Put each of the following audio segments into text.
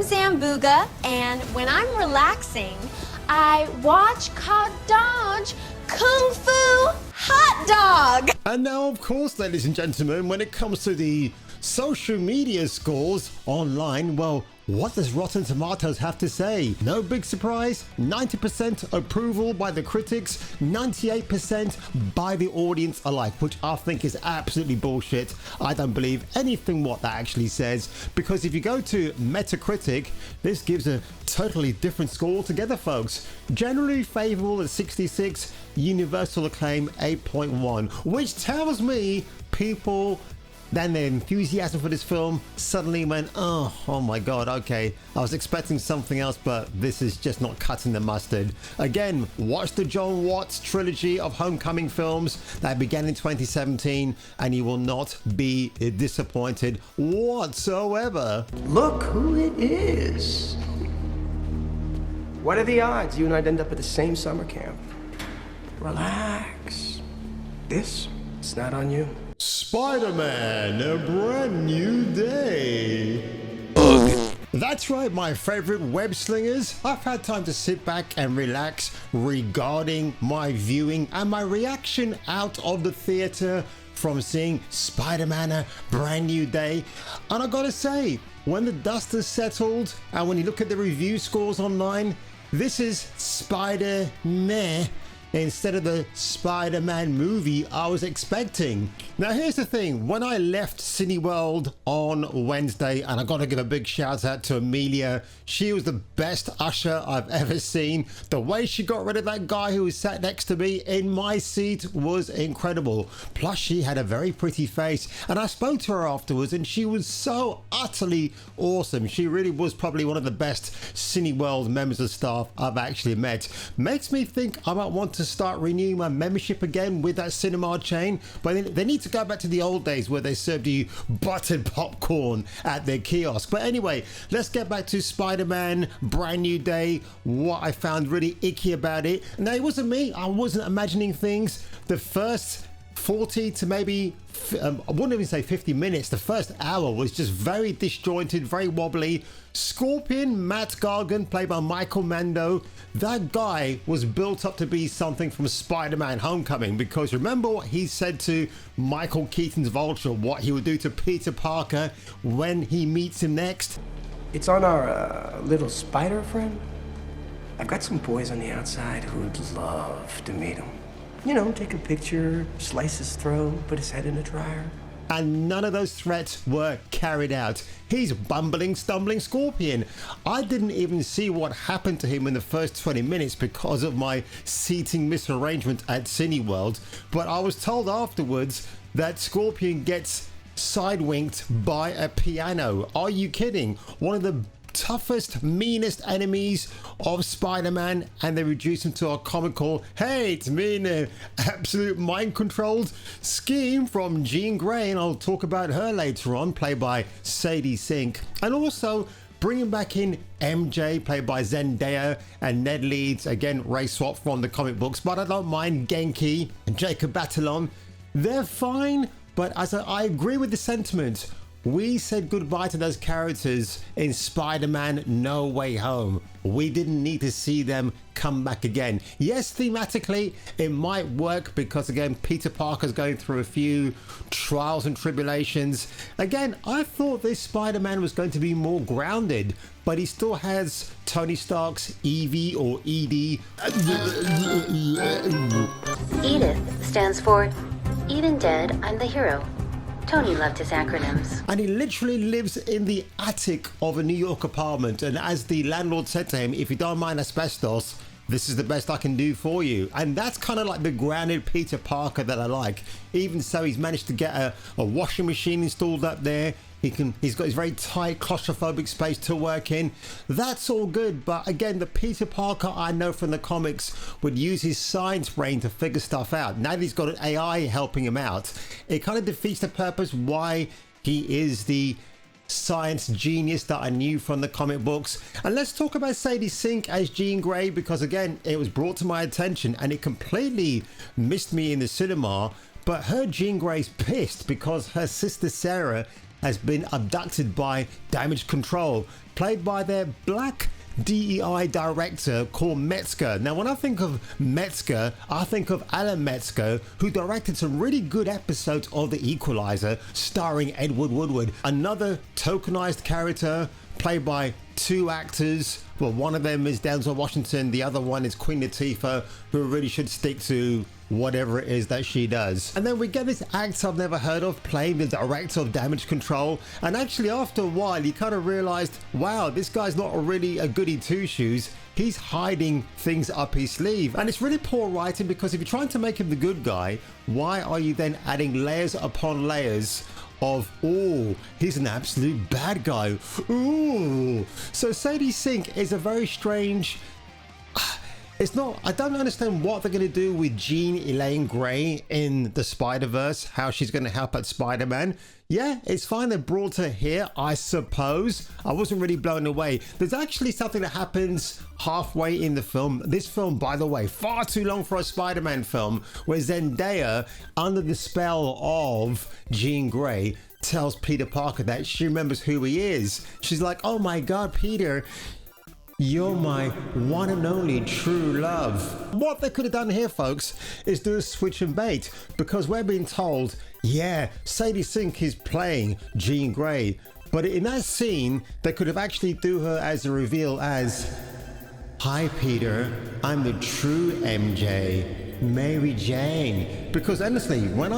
Zambuga, and when I'm relaxing, I watch Dodge Kung Fu Hot Dog. And now, of course, ladies and gentlemen, when it comes to the social media scores online, well, what does Rotten Tomatoes have to say? No big surprise, 90% approval by the critics, 98% by the audience alike, which I think is absolutely bullshit. I don't believe anything what that actually says, because if you go to Metacritic, this gives a totally different score altogether, folks. Generally favorable at 66, universal acclaim 8.1, which tells me people, then the enthusiasm for this film suddenly went, oh my god, okay, I was expecting something else, but this is just not cutting the mustard. Again, watch the John Watts trilogy of Homecoming films that began in 2017 and you will not be disappointed whatsoever. Look who it is. What are the odds you and I'd end up at the same summer camp? Relax. It's not on you. Spider-Man, a brand new day. Ugh. That's right, my favorite web slingers. I've had time to sit back and relax regarding my viewing and my reaction out of the theater from seeing Spider-Man, a brand new day. And I gotta say, when the dust has settled and when you look at the review scores online, this is Spider-Man instead of the Spider-Man movie I was expecting. Now here's the thing, when I left Cineworld on Wednesday, and I gotta give a big shout out to Amelia, she was the best usher I've ever seen. The way she got rid of that guy who was sat next to me in my seat was incredible. Plus she had a very pretty face, and I spoke to her afterwards and she was so utterly awesome. She really was probably one of the best Cineworld members of staff I've actually met. Makes me think I might want to start renewing my membership again with that cinema chain, but they need to go back to the old days where they served you buttered popcorn at their kiosk. But anyway, let's get back to Spider-Man Brand New Day. What I found really icky about it, now it wasn't me, I wasn't imagining things. The first 40 to maybe, I wouldn't even say 50 minutes, the first hour was just very disjointed, very wobbly. Scorpion, Matt Gargan, played by Michael Mando, that guy was built up to be something from Spider-Man Homecoming, because remember what he said to Michael Keaton's Vulture, what he would do to Peter Parker when he meets him next? It's on our little spider friend. I've got some boys on the outside who'd love to meet him. You know, take a picture, slice his throat, put his head in a dryer. And none of those threats were carried out. He's bumbling, stumbling Scorpion. I didn't even see what happened to him in the first 20 minutes because of my seating misarrangement at Cineworld, but I was told afterwards that Scorpion gets sidewinked by a piano. Are you kidding? One of the toughest, meanest enemies of Spider-Man, and they reduce him to a comical, hey, it's me in an absolute mind-controlled scheme from Jean Grey, and I'll talk about her later on, played by Sadie Sink. And also bringing back in MJ, played by Zendaya, and Ned Leeds, again race swap from the comic books, but I don't mind Genki and Jacob Batalon. They're fine, but as I agree with the sentiment, we said goodbye to those characters in Spider-Man No Way Home. We didn't need to see them come back again. Yes, thematically, it might work because, again, Peter Parker's going through a few trials and tribulations. Again, I thought this Spider-Man was going to be more grounded, but he still has Tony Stark's Evie or ED. EDITH stands for Even Dead, I'm the Hero. Tony loved his acronyms. And he literally lives in the attic of a New York apartment, and as the landlord said to him, if you don't mind asbestos, this is the best I can do for you. And that's kind of like the grounded Peter Parker that I like. Even so, he's managed to get a washing machine installed up there. He's got his very tight claustrophobic space to work in. That's all good, but again, the Peter Parker I know from the comics would use his science brain to figure stuff out. Now that he's got an AI helping him out, it kind of defeats the purpose why he is the science genius that I knew from the comic books. And let's talk about Sadie Sink as Jean Grey, because again, it was brought to my attention and it completely missed me in the cinema. But her Jean Grey's pissed because her sister Sarah has been abducted by Damage Control, played by their black DEI director called Metzger. Now, when I think of Metzger, I think of Alan Metzger, who directed some really good episodes of The Equalizer, starring Edward Woodward, another tokenized character played by two actors. Well, one of them is Denzel Washington, the other one is Queen Latifah, who really should stick to whatever it is that she does. And then we get this actor I've never heard of playing the director of Damage Control, and actually after a while you kind of realized, wow, this guy's not really a goody two-shoes. He's hiding things up his sleeve, and it's really poor writing, because if you're trying to make him the good guy, why are you then adding layers upon layers of, oh, he's an absolute bad guy, ooh. So Sadie Sink is a very strange, it's not, I don't understand what they're going to do with Jean Elaine Grey in the Spider-Verse, how she's going to help out Spider-Man. Yeah, it's fine they brought her here, I suppose. I wasn't really blown away. There's actually something that happens halfway in the film. This film, by the way, far too long for a Spider-Man film, where Zendaya, under the spell of Jean Grey, tells Peter Parker that she remembers who he is. She's like, oh my God, Peter, you're my one and only true love. What they could have done here, folks, is do a switch and bait, because we're being told, yeah, Sadie Sink is playing Jean Grey, but in that scene, they could have actually do her as a reveal as, hi Peter, I'm the true MJ, Mary Jane. Because honestly, when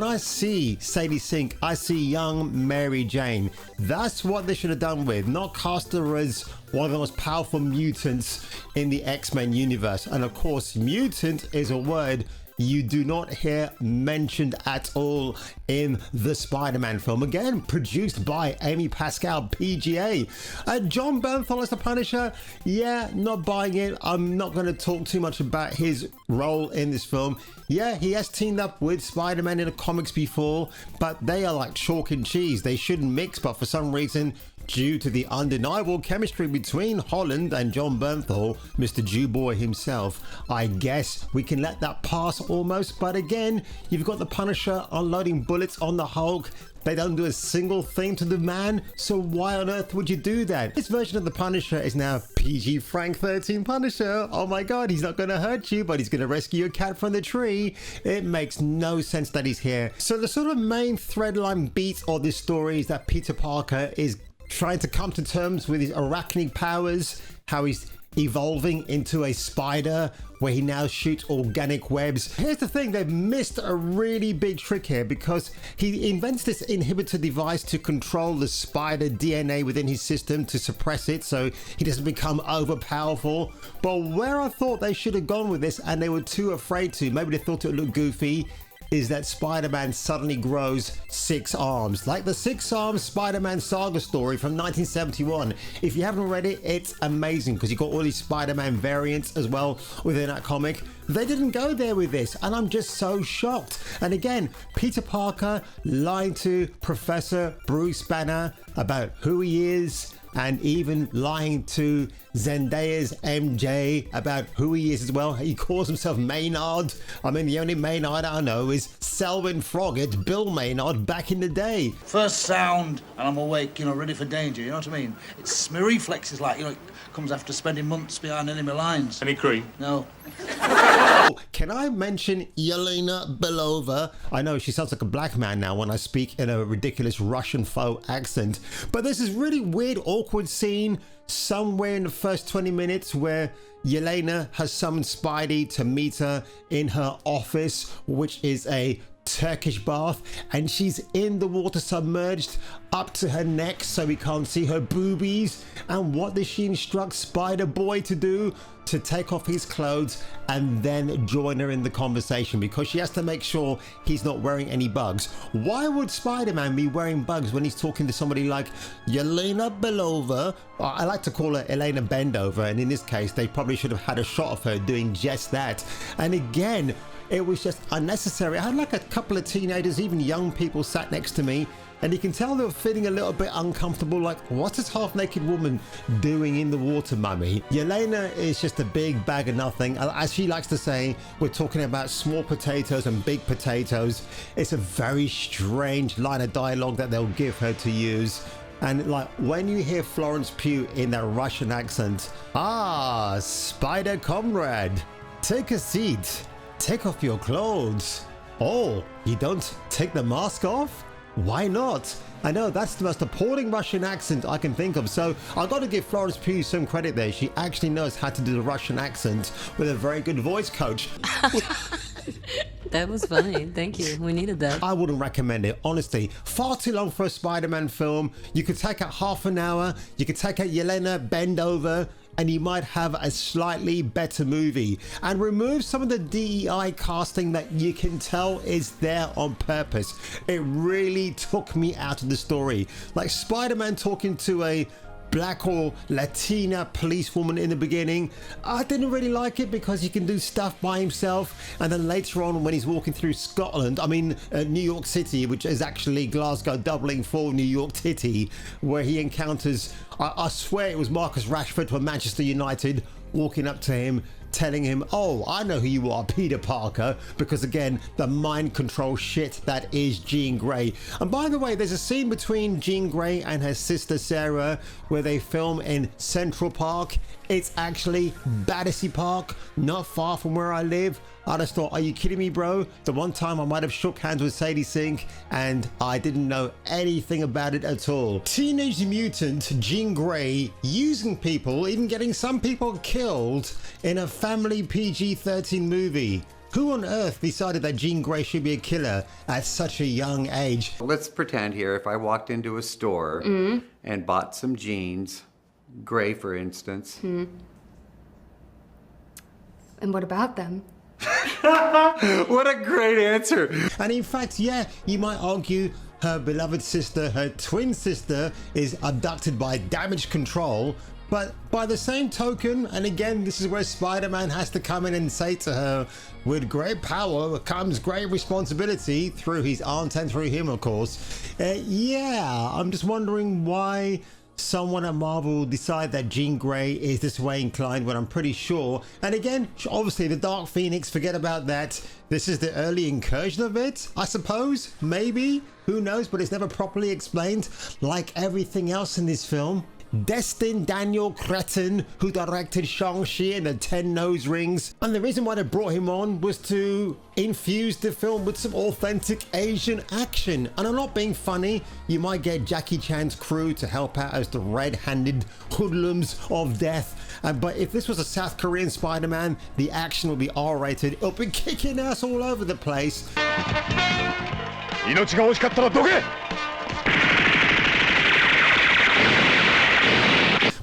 I see Sadie Sink, I see young Mary Jane. That's what they should have done with, not cast her as one of the most powerful mutants in the X-Men universe. And of course, mutant is a word you do not hear mentioned at all in the Spider-Man film. Again, produced by Amy Pascal, PGA. John Bernthal as the Punisher, yeah, not buying it. I'm not going to talk too much about his role in this film. Yeah, he has teamed up with Spider-Man in the comics before, but they are like chalk and cheese. They shouldn't mix, but for some reason, due to the undeniable chemistry between Holland and John Bernthal, Mr. Jewboy himself, I guess we can let that pass almost. But again, you've got the Punisher unloading bullets on the Hulk. They don't do a single thing to the man, so why on earth would you do that? This version of the Punisher is now PG Frank 13 Punisher. Oh my God, he's not gonna hurt you, but he's gonna rescue your cat from the tree. It makes no sense that he's here. So the sort of main threadline beat of this story is that Peter Parker is trying to come to terms with his arachnid powers, how he's evolving into a spider where he now shoots organic webs. Here's the thing, they've missed a really big trick here, because he invents this inhibitor device to control the spider DNA within his system to suppress it so he doesn't become overpowerful. But where I thought they should have gone with this, and they were too afraid to, maybe they thought it would look goofy, is that Spider-Man suddenly grows 6 arms, like the 6 arms Spider-Man saga story from 1971. If you haven't read it, it's amazing, because you've got all these Spider-Man variants as well within that comic. They didn't go there with this, and I'm just so shocked. And again, Peter Parker lying to Professor Bruce Banner about who he is, and even lying to Zendaya's MJ about who he is as well. He calls himself Maynard. I mean, the only Maynard I know is Selwyn Froggatt, Bill Maynard, back in the day. First sound, and I'm awake, ready for danger, you know what I mean? It's my reflexes, like, it comes after spending months behind enemy lines. Any cream? No. Oh, can I mention Yelena Belova? I know she sounds like a black man now when I speak in a ridiculous Russian faux accent, but there's this really weird, awkward scene somewhere in the first 20 minutes where Yelena has summoned Spidey to meet her in her office, which is a Turkish bath, and she's in the water submerged up to her neck so we can't see her boobies. And what does she instruct Spider Boy to do? To take off his clothes and then join her in the conversation, because she has to make sure he's not wearing any bugs. Why would Spider-Man be wearing bugs when he's talking to somebody like Yelena Belova? I like to call her Elena Bendover, and in this case they probably should have had a shot of her doing just that. And again, it was just unnecessary. I had like a couple of teenagers, even young people, sat next to me, and you can tell they were feeling a little bit uncomfortable, like, what's this half-naked woman doing in the water, mummy? Yelena is just a big bag of nothing. As she likes to say, we're talking about small potatoes and big potatoes. It's a very strange line of dialogue that they'll give her to use. And like when you hear Florence Pugh in that Russian accent, ah, spider comrade, take a seat, take off your clothes. Oh, you don't take the mask off? Why not? I know, that's the most appalling Russian accent I can think of. So I've got to give Florence Pugh some credit there. She actually knows how to do the Russian accent with a very good voice coach. That was funny. Thank you. We needed that. I wouldn't recommend it, honestly. Far too long for a Spider-Man film. You could take out half an hour. You could take out Yelena, bend over, and you might have a slightly better movie. And remove some of the DEI casting that you can tell is there on purpose. It really took me out of the story. Like Spider-Man talking to a black or Latina policewoman in the beginning, I didn't really like it because he can do stuff by himself, and then later on when he's walking through Scotland, New York City, which is actually Glasgow doubling for New York City, where he encounters, I swear it was Marcus Rashford from Manchester United walking up to him, telling him, oh, I know who you are, Peter Parker, because again, the mind control shit that is Jean Grey. And by the way, there's a scene between Jean Grey and her sister Sarah where they film in Central Park. It's actually Battersea Park, not far from where I live. I just thought, are you kidding me, bro? The one time I might have shook hands with Sadie Sink and I didn't know anything about it at all. Teenage Mutant Jean Grey using people, even getting some people killed in a family PG-13 movie. Who on earth decided that Jean Grey should be a killer at such a young age? Let's pretend here if I walked into a store and bought some jeans, gray for instance. And what about them? What a great answer. And in fact, yeah, you might argue her beloved sister, her twin sister, is abducted by damage control. But by the same token, and again, this is where Spider-Man has to come in and say to her, with great power comes great responsibility, through his aunt and through him, of course. Yeah, I'm just wondering why someone at Marvel decide that Jean Grey is this way inclined when I'm pretty sure. And again, obviously the Dark Phoenix, forget about that. This is the early incursion of it, I suppose, maybe, who knows, but it's never properly explained, like everything else in this film. Destin Daniel Cretton, who directed Shang-Chi and the 10 Nose Rings. And the reason why they brought him on was to infuse the film with some authentic Asian action. And I'm not being funny, you might get Jackie Chan's crew to help out as the red-handed hoodlums of death. But if this was a South Korean Spider-Man, the action would be R-rated. It'll be kicking ass all over the place.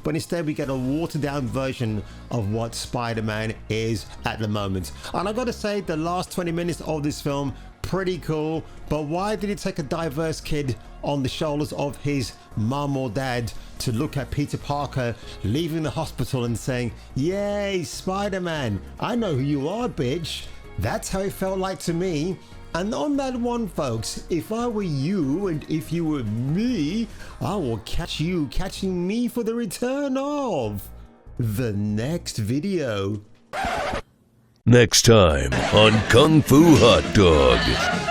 But instead we get a watered down version of what Spider-Man is at the moment. And I gotta say, the last 20 minutes of this film, pretty cool, but why did it take a diverse kid on the shoulders of his mum or dad to look at Peter Parker leaving the hospital and saying, yay, Spider-Man, I know who you are, bitch. That's how it felt like to me. And on that one, folks, if I were you and if you were me, I will catch you catching me for the return of the next video. Next time on Kung Fu Hot Dog.